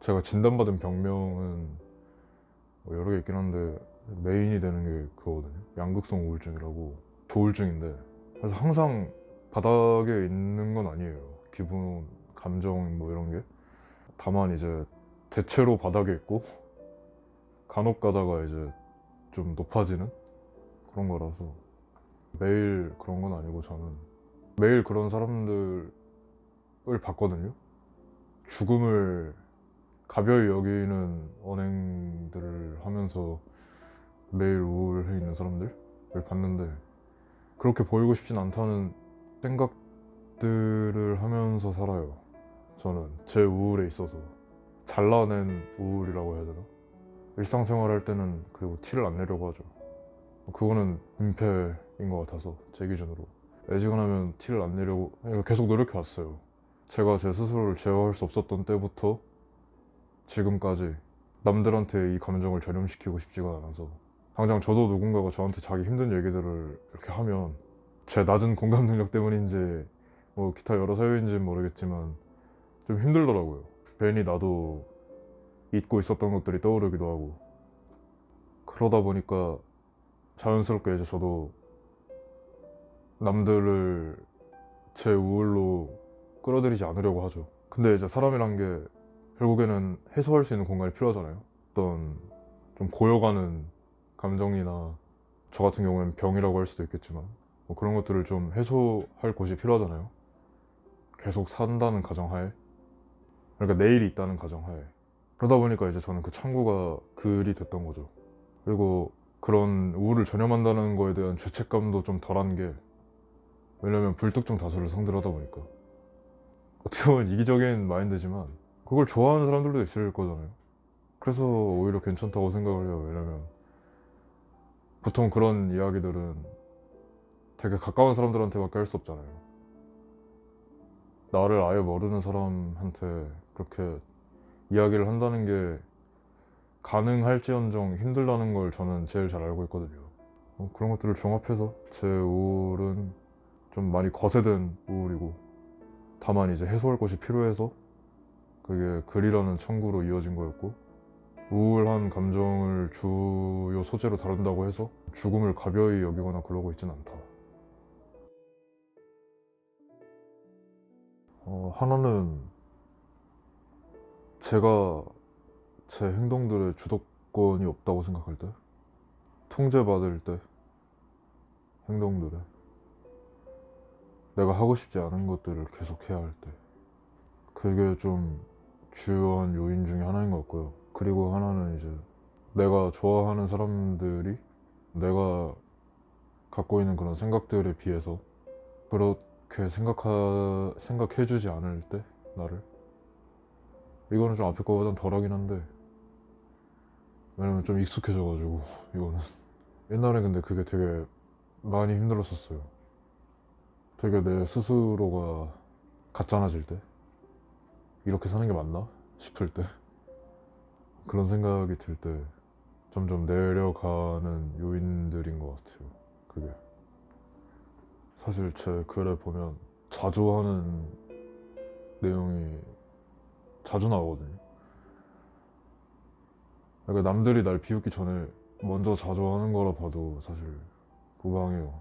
제가 진단받은 병명은 뭐 여러 개 있긴 한데 메인이 되는 게 그거거든요. 양극성 우울증이라고. 조울증인데, 그래서 항상 바닥에 있는 건 아니에요. 기분, 감정 뭐 이런 게. 다만 이제 대체로 바닥에 있고 간혹 가다가 이제 좀 높아지는 그런 거라서 매일 그런 건 아니고, 저는 매일 그런 사람들을 봤거든요. 죽음을 가벼이 여기는 언행들을 하면서 매일 우울해 있는 사람들을 봤는데, 그렇게 보이고 싶진 않다는 생각들을 하면서 살아요. 저는 제 우울에 있어서 잘라낸 우울이라고 해야 되나? 일상생활 할 때는 그리고 티를 안 내려고 하죠. 그거는 민폐인 것 같아서, 제 기준으로. 애지간하면 티를 안 내려고 계속 노력해 왔어요. 제가 제 스스로를 제어할 수 없었던 때부터 지금까지 남들한테 이 감정을 전염시키고 싶지가 않아서, 당장 저도 누군가가 저한테 자기 힘든 얘기들을 이렇게 하면 제 낮은 공감 능력 때문인지 뭐 기타 여러 사유인지는 모르겠지만 좀 힘들더라고요. 괜히 나도 잊고 있었던 것들이 떠오르기도 하고. 그러다 보니까 자연스럽게 이제 저도 남들을 제 우울로 끌어들이지 않으려고 하죠. 근데 이제 사람이란 게 결국에는 해소할 수 있는 공간이 필요하잖아요. 어떤 좀 고여가는 감정이나, 저 같은 경우에는 병이라고 할 수도 있겠지만 뭐 그런 것들을 좀 해소할 곳이 필요하잖아요. 계속 산다는 가정하에, 그러니까 내일이 있다는 가정하에. 그러다 보니까 이제 저는 그 창구가 글이 됐던 거죠. 그리고 그런 우울을 전염한다는 거에 대한 죄책감도 좀 덜한 게, 왜냐면 불특정 다수를 상대로 하다 보니까. 어떻게 보면 이기적인 마인드지만 그걸 좋아하는 사람들도 있을 거잖아요. 그래서 오히려 괜찮다고 생각을 해요. 왜냐면 보통 그런 이야기들은 되게 가까운 사람들한테밖에 할 수 없잖아요. 나를 아예 모르는 사람한테 그렇게 이야기를 한다는 게 가능할지언정 힘들다는 걸 저는 제일 잘 알고 있거든요. 그런 것들을 종합해서 제 우울은 좀 많이 거세된 우울이고, 다만 이제 해소할 곳이 필요해서 그게 글이라는 창구로 이어진 거였고, 우울한 감정을 주요 소재로 다룬다고 해서 죽음을 가벼이 여기거나 그러고 있진 않다. 하나는 제가 제 행동들의 주도권이 없다고 생각할 때, 통제받을 때, 행동들에 내가 하고 싶지 않은 것들을 계속 해야 할 때, 그게 좀 주요한 요인 중에 하나인 것 같고요. 그리고 하나는 이제 내가 좋아하는 사람들이 내가 갖고 있는 그런 생각들에 비해서 그렇게 생각해주지 않을 때, 나를. 이거는 좀 앞에 거보단 덜하긴 한데, 왜냐면 좀 익숙해져가지고, 이거는. 옛날에 근데 그게 되게 많이 힘들었었어요. 되게 내 스스로가 가짜나질 때, 이렇게 사는 게 맞나 싶을 때, 그런 생각이 들 때 점점 내려가는 요인들인 것 같아요. 그게 사실 제 글에 보면 자주 하는 내용이 자주 나오거든요. 그러니까 남들이 날 비웃기 전에 먼저 자주 하는 거라 봐도 사실 무방해요.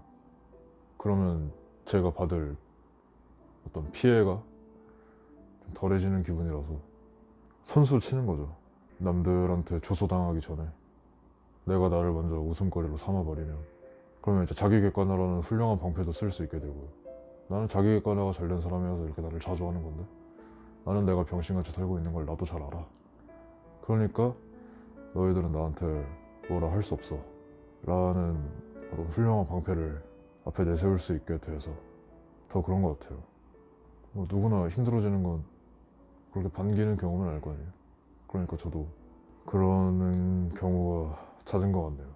그러면 제가 받을 어떤 피해가 좀 덜해지는 기분이라서 선수 치는 거죠. 남들한테 조소당하기 전에 내가 나를 먼저 웃음거리로 삼아버리면, 그러면 이제 자기 객관화라는 훌륭한 방패도 쓸 수 있게 되고요. 나는 자기 객관화가 잘 된 사람이라서 이렇게 나를 자주 하는 건데, 나는 내가 병신같이 살고 있는 걸 나도 잘 알아. 그러니까 너희들은 나한테 뭐라 할 수 없어 라는 어떤 훌륭한 방패를 앞에 내세울 수 있게 돼서 더 그런 것 같아요. 뭐 누구나 힘들어지는 건 그렇게 반기는 경험은 아닐 거 아니에요. 그러니까 저도 그러는 경우가 잦은 것 같네요.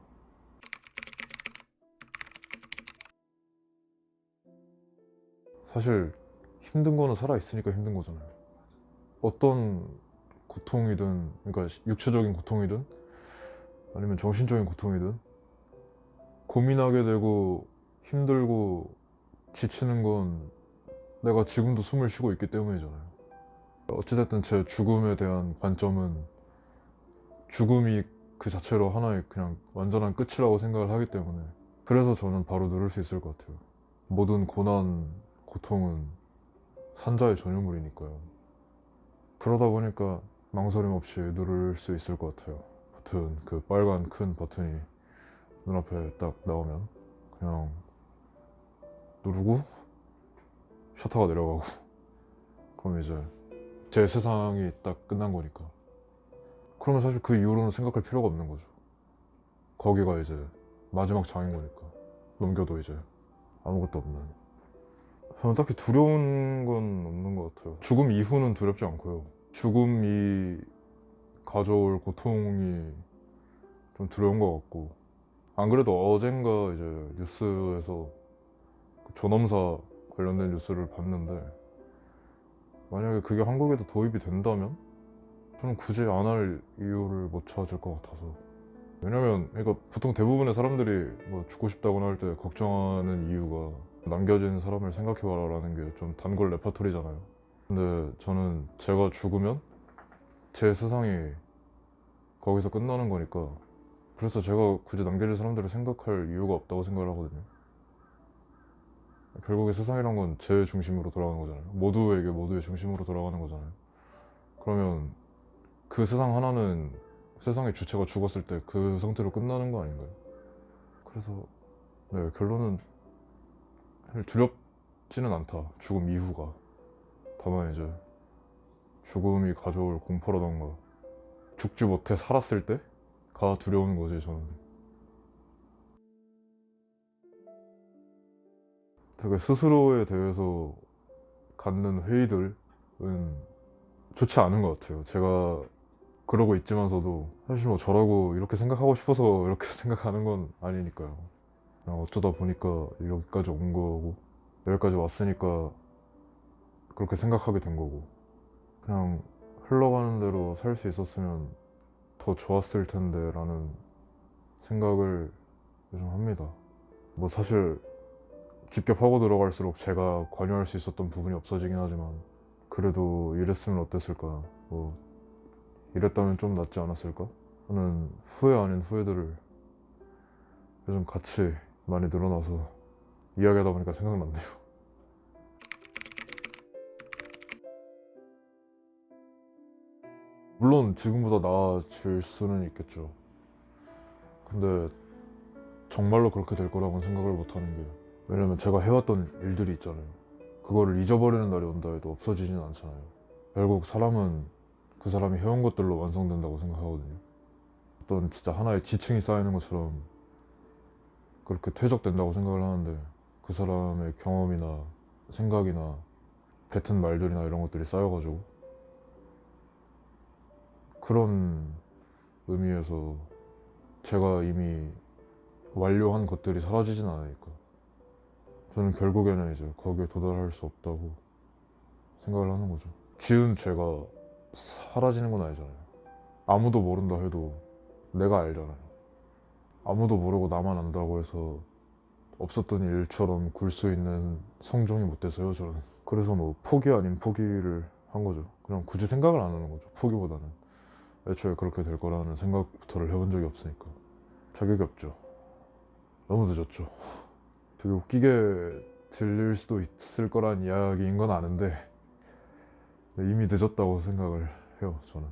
사실 힘든 거는 살아있으니까 힘든 거잖아요. 어떤 고통이든, 그러니까 육체적인 고통이든 아니면 정신적인 고통이든, 고민하게 되고 힘들고 지치는 건 내가 지금도 숨을 쉬고 있기 때문이잖아요. 어찌됐든 제 죽음에 대한 관점은 죽음이 그 자체로 하나의 그냥 완전한 끝이라고 생각을 하기 때문에, 그래서 저는 바로 누를 수 있을 것 같아요. 모든 고난, 고통은 산자의 전유물이니까요. 그러다 보니까 망설임 없이 누를 수 있을 것 같아요. 버튼, 그 빨간 큰 버튼이 눈앞에 딱 나오면 그냥 누르고 셔터가 내려가고 그럼 이제 제 세상이 딱 끝난 거니까. 그러면 사실 그 이후로는 생각할 필요가 없는 거죠. 거기가 이제 마지막 장인 거니까. 넘겨도 이제 아무것도 없는. 저는 딱히 두려운 건 없는 것 같아요. 죽음 이후는 두렵지 않고요. 죽음이 가져올 고통이 좀 두려운 것 같고. 안 그래도 어젠가 이제 뉴스에서 그 존엄사 관련된 뉴스를 봤는데, 만약에 그게 한국에도 도입이 된다면 저는 굳이 안 할 이유를 못 찾을 것 같아서. 왜냐면 그러니까 보통 대부분의 사람들이 뭐 죽고 싶다거나 할 때 걱정하는 이유가 남겨진 사람을 생각해봐라 라는 게 좀 단골 레퍼토리잖아요. 근데 저는 제가 죽으면 제 세상이 거기서 끝나는 거니까, 그래서 제가 굳이 남겨질 사람들을 생각할 이유가 없다고 생각을 하거든요. 결국에 세상이란 건 제 중심으로 돌아가는 거잖아요. 모두에게 모두의 중심으로 돌아가는 거잖아요. 그러면 그 세상 하나는 세상의 주체가 죽었을 때 그 상태로 끝나는 거 아닌가요? 그래서 네, 결론은 사실 두렵지는 않다. 죽음 이후가. 다만 이제 죽음이 가져올 공포라던가 죽지 못해 살았을 때가 두려운 거지 저는. 되게 스스로에 대해서 갖는 회의들은 좋지 않은 것 같아요. 제가 그러고 있지만서도 사실 뭐 저라고 이렇게 생각하고 싶어서 이렇게 생각하는 건 아니니까요. 그냥 어쩌다 보니까 여기까지 온 거고, 여기까지 왔으니까 그렇게 생각하게 된 거고, 그냥 흘러가는 대로 살 수 있었으면 더 좋았을 텐데 라는 생각을 요즘 합니다. 뭐 사실 깊게 파고 들어갈수록 제가 관여할 수 있었던 부분이 없어지긴 하지만, 그래도 이랬으면 어땠을까, 뭐 이랬다면 좀 낫지 않았을까 하는 후회 아닌 후회들을 요즘 같이 많이 늘어나서 이야기하다 보니까 생각났네요. 물론 지금보다 나아질 수는 있겠죠. 근데 정말로 그렇게 될 거라고는 생각을 못 하는 게, 왜냐면 제가 해왔던 일들이 있잖아요. 그거를 잊어버리는 날이 온다 해도 없어지진 않잖아요. 결국 사람은 그 사람이 해온 것들로 완성된다고 생각하거든요. 어떤 진짜 하나의 지층이 쌓이는 것처럼 그렇게 퇴적된다고 생각을 하는데, 그 사람의 경험이나 생각이나 뱉은 말들이나 이런 것들이 쌓여가지고, 그런 의미에서 제가 이미 완료한 것들이 사라지진 않으니까 저는 결국에는 이제 거기에 도달할 수 없다고 생각을 하는 거죠. 지은 죄가 사라지는 건 아니잖아요. 아무도 모른다 해도 내가 알잖아요. 아무도 모르고 나만 안다고 해서 없었던 일처럼 굴 수 있는 성종이 못 돼서요, 저는. 그래서 뭐 포기 아닌 포기를 한 거죠. 그냥 굳이 생각을 안 하는 거죠, 포기보다는. 애초에 그렇게 될 거라는 생각부터를 해본 적이 없으니까. 자격이 없죠. 너무 늦었죠. 되게 웃기게 들릴 수도 있을 거란 이야기인 건 아는데 이미 늦었다고 생각을 해요, 저는.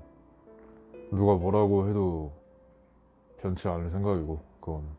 누가 뭐라고 해도 변치 않을 생각이고, 그거는.